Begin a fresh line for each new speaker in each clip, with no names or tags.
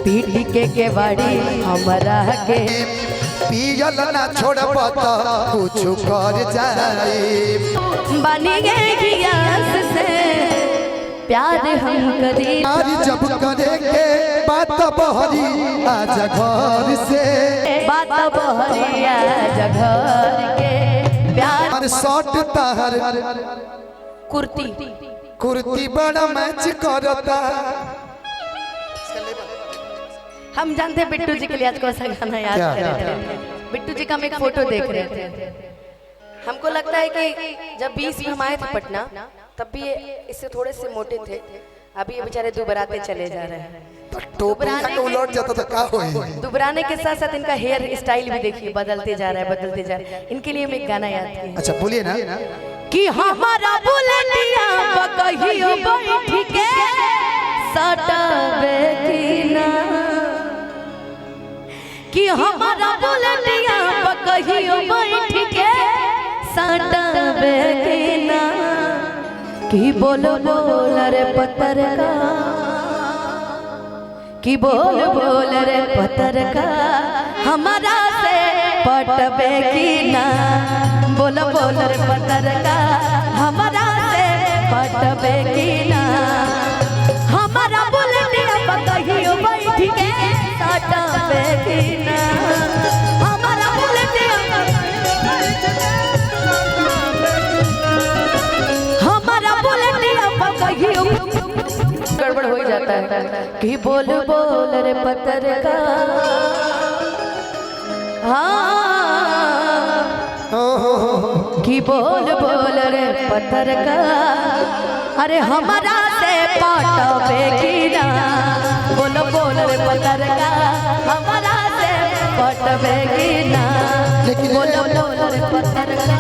पीटी के केवाड़ी हमरा के
पियल ना छोड़ब तो कुछ कर जाए
बनी गए गियास से प्यार हम करी
आज जब करे के बात बहरी आजा घर से
बात बहरी आजा घर के प्यार
शॉर्ट तहर
कुर्ती
कुर्ती बड़ा मैच करता।
हम जानते हैं बिट्टू जी के लिए आज कौन सा गाना याद कर रहे थे। बिट्टू जी का हम एक फोटो देख रहे थे। हमको लगता है कि जब 20 में हम आए थे पटना तब भी इससे थोड़े से मोटे थे। अभी ये बेचारे दुबराते चले जा रहे हैं। दुबराने के साथ साथ इनका हेयर स्टाइल भी देखिए बदलते जा रहा है बदलते जा रहा है। इनके लिए हम एक गाना याद किए।
अच्छा बोलिए ना
कि हमारा बुलेटिया कहियो बैठ के सटावे की ना कि हमारा बुलेटिया कहियो बैठ के सटावे की ना कि बोल बोल रे पत्थर का कि बोल बोल रे पत्थर का हमारा से पटवे की ना बोल बोल रे पत्थर का हमारा से पटवे की ना हमारा बुलेटिया कहियो बैठ के सटावे की ना हमारा बुलेटिया हमारा बुलेटिया कहियो गड़बड़ हो जाता है कि बोल बोल रे पत्थर का हाँ कि बोल बोल रे पत्थर का अरे हमारा से पटवे की ना बोल बोल रे पत्थर का हमारा से पटवे की ना बोल बोल रे पत्थर का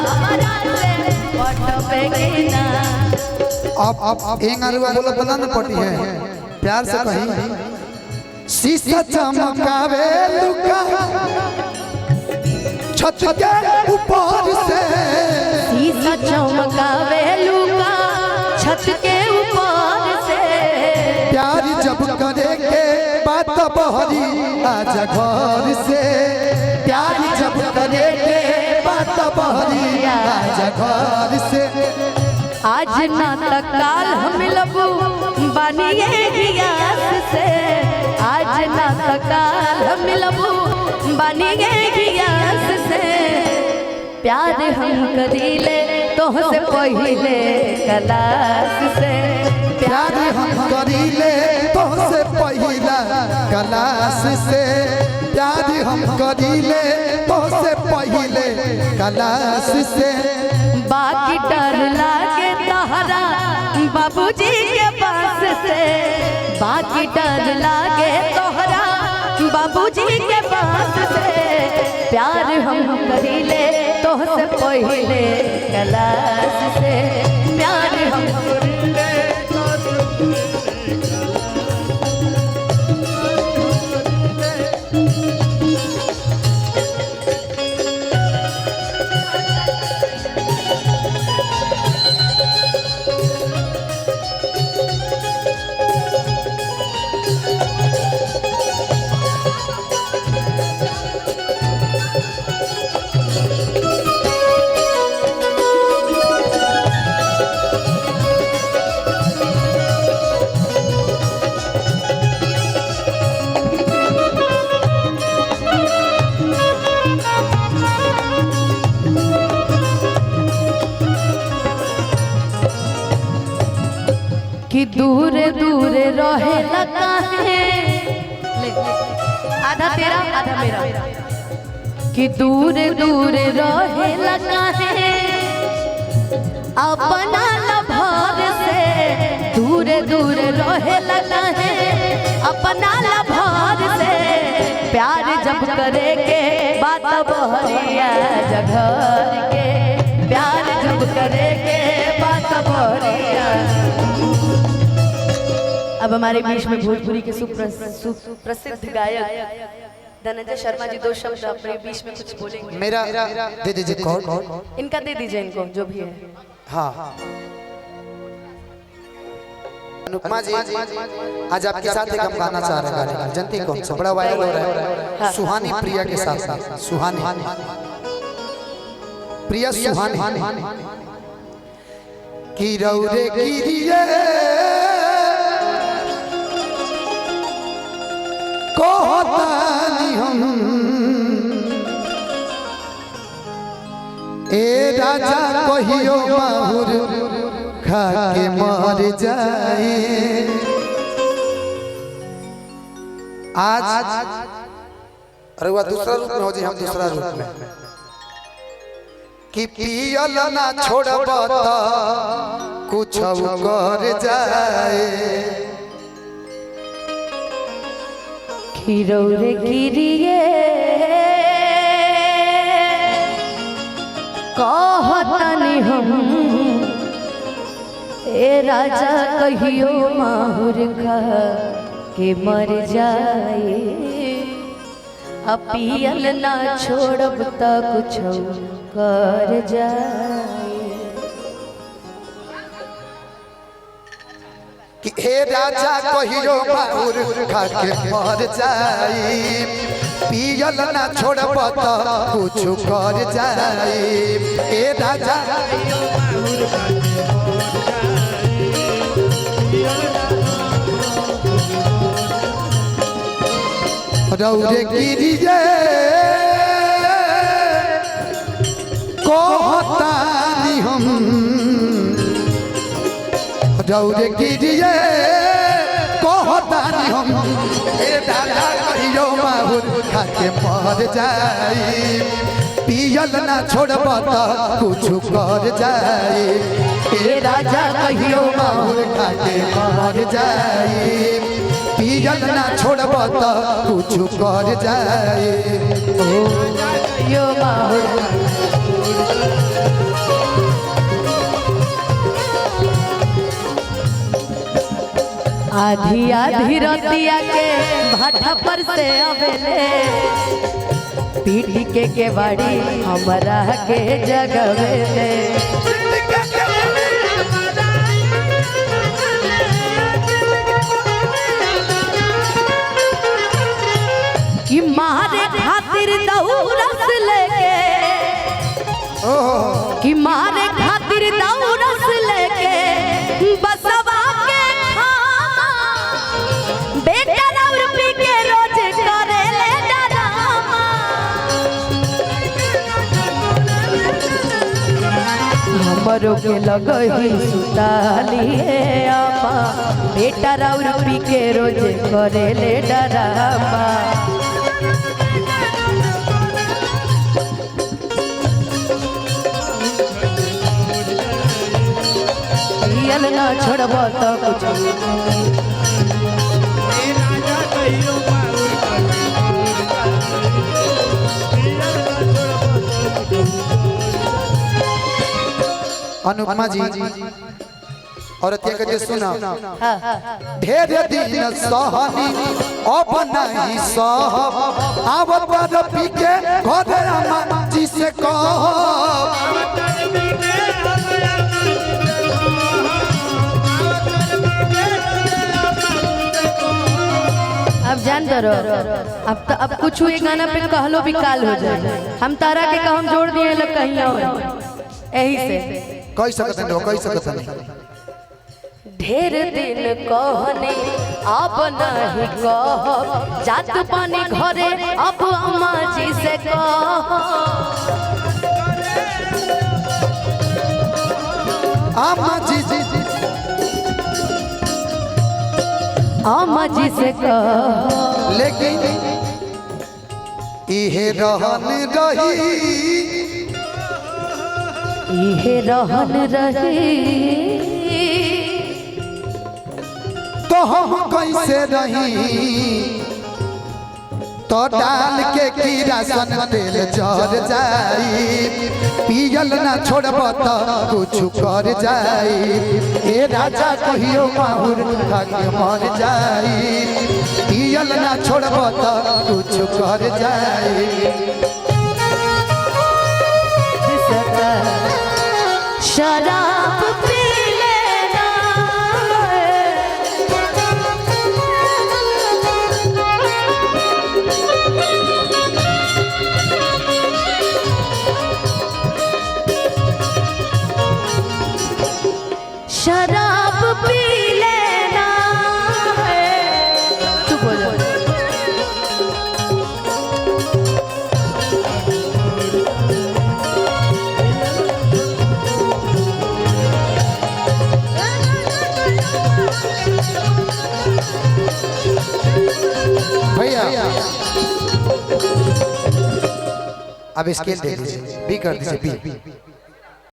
हमारा से पटवे की ना।
आप एक आरुआ बोलो बना न पटी है प्यार से कहीं शीशा चमकावे लुका छत के ऊपर से
शीशा चमकावे लुका छत के ऊपर से
प्यार जब करे के बात बहरी आजा घर से प्यार जब करे के बात बहरी आजा घर से
आज ना तकाल हम लबू बनिए गियास से आज ना तकाल हम लबू बनिए गियास से प्यार हम करीले तो से पहिले कलास से
प्यार हम करीले तो से पहिला कलास से प्यार हम करीले तो से पहिले कलास से
बाकी डर लागे तहरा बाबूजी के पास से बाकी डर लागे तोहरा बाबूजी के पास से प्यार हम करीले तो से पहिले क्लास से प्यार हम करीले कि दूर दूर रहे लगा है आधा तेरा आधा मेरा कि दूर दूर रहे लगा है अपना लभार से दूर दूर रहे लगा है अपना लभार से प्यार जब करे के बात बहरिया जघर के प्यार जब करे के बात बहरिया। अब हमारे बीच में भोजपुरी के सुप्रसिद्ध गायक धनंजय शर्मा जी दो शब्द अपने बीच में कुछ बोलेंगे।
मेरा दे दीजिए कौन
इनका दे दीजिए इनको जो भी है।
हाँ अनुपमा जी आज आपके साथ एक हम गाना चाह रहे हैं, जनती कौन सा बड़ा वायरल हो रहा है, सुहानी प्रिया के साथ साथ सुहानी प्रिया सुहानी की रौरे गिरिए कहतानी हम ए राजा कहियो माहुर खा के मर जाए। आज अरे वह दूसरा रूप में हो जी, हम दूसरा रूप में कि पियल ना छोड़ब त कुछ कर जाए।
खिरौरे गिरिए कहतनी हम ए राजा कहियो माहुर खा के मर जाए। पियल ना छोड़ब त कुछ कर जाए।
कि हे राजा कहियो माहुर खा के मर जाए, पियल ना छोड़ब त कुछ कर जाए। हे राजा रौरे गिरिए कहतानी हम, रौरे गिरिए कहतानी हम ए दादा कहियो माहुर खा के मर जाए। पियल ना छोड़ब त कुछ कर जाए। ए राजा कहियो माहुर खा के मर जाए, पियल ना छोड़ब त कुछ कर जाए। ओ
यो माहुर आधी आधी रतिया के भाटा पर से अवेले, पीढ़ी के केवाड़ी हमरा के जगवेले। कि मारे खातिर दौरस लेके, कि मारे खातिर दौरस लेके बसवा के खाना बेटा और पी के रोज करे ले डरामा। हमरो के लगही सुतालिए आपा, बेटा और पी के रोज करे ले डरामा। पियल ना छोड़ब त कुछ
अनुपमा जी औरत के जे सुना ढेर दिन सहनी अब नहीं सहब, आवत पर पी के घरे अम्मा जी से कह।
अब जान दो अब कुछ हुए गाना पे कहलो भी काल हो जाए। हम तारा के कहम जोड़ दिए लोग कहीं और यही से
कह सकते हो, कह सकते नहीं।
ढेर दिन कहने अब नहीं कह, जात पानी घरे अब अम्मा जी से कह।
अम्मा जी
अम्मा जी से कह।
लेकिन इहे रहन रही,
इहे रहन रही
तो हम कैसे रही। तो डाल के किरासन तेल जर जाई, पियल ना छोड़ब त कुछ कर जाई। ए राजा कहियो माहुर खा के मर जाई, पियल ना छोड़ब त कुछ कर जाई।
शराब पी लेना शराब पी लेना है। तू बोल।
भैया अब स्केल दे दीजिए, बी कर दीजिए, बी।